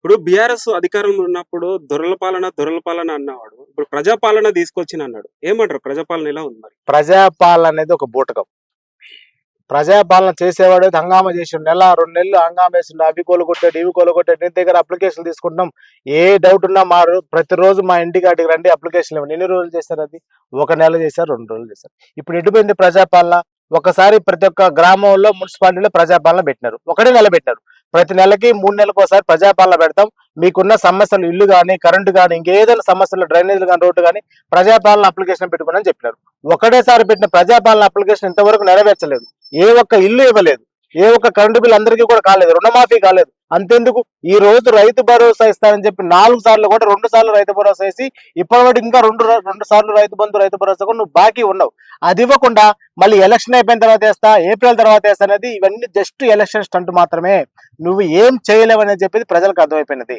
ఇప్పుడు బీఆర్ఎస్ అధికారంలో ఉన్నప్పుడు దొరల పాలన అన్నవాడు. ఇప్పుడు ప్రజాపాలన తీసుకొచ్చినన్నాడు. ఏమంటారు? ప్రజాపాలన ఎలా ఉంది మరి? ప్రజాపాలన అనేది ఒక బూటకం. ప్రజాపాలన చేసేవాడు హంగామా చేసిండు. నెల 2 నెలలు హంగామా వేసిండు. అవి కూలగొట్టాడు, ఇవి కూలగొట్టాడు. నీ దగ్గర అప్లికేషన్ తీసుకుంటున్నాం. ఏ డౌట్ ఉన్నా ప్రతిరోజు మా ఇంటికాడికి రండి, అప్లికేషన్ ఇవ్వండి. ఎన్ని రోజులు చేశారు అది? 1 నెల చేశారు, 2 రోజులు చేశారు. ఇప్పుడు ఎటుపోయింది ప్రజాపాలన? ఒకసారి ప్రతి ఒక్క గ్రామంలో మున్సిపాలిటీలో ప్రజాపాలన పెట్టినారు. ఒకటే నెల పెట్టినారు. ప్రతి నెలకి 3 నెలలకు ఒకసారి ప్రజాపాలన పెడతాం. మీకున్న సమస్యలు, ఇల్లు కానీ, కరెంటు కానీ, ఇంకేదైనా సమస్యలు, డ్రైనేజీలు కానీ, రోడ్డు కానీ, ప్రజాపాలన అప్లికేషన్ పెట్టుకోమని చెప్పినారు. ఒకటేసారి పెట్టిన ప్రజాపాలన అప్లికేషన్ ఇంతవరకు నెరవేర్చలేదు. ఏ ఒక్క ఇల్లు ఇవ్వలేదు. ఏ ఒక్క కరెంటు బిల్ అందరికీ కూడా కాలేదు. రుణమాఫీ కాలేదు. అంతెందుకు, ఈ రోజు రైతు భరోసా ఇస్తానని చెప్పి 4 సార్లు కూడా 2 సార్లు రైతు భరోసా వేసి ఇప్పటివరకు ఇంకా రెండు సార్లు రైతు బంధు, రైతు భరోసా కూడా నువ్వు బాకీ ఉన్నావు. అది ఇవ్వకుండా మళ్ళీ ఎలక్షన్ అయిపోయిన తర్వాత వేస్తా, ఏప్రిల్ తర్వాత వేస్తా అనేది ఇవన్నీ జస్ట్ ఎలక్షన్ స్టంట్ మాత్రమే. నువ్వు ఏం చేయలేవని చెప్పేది ప్రజలకు అర్థమైపోయినది.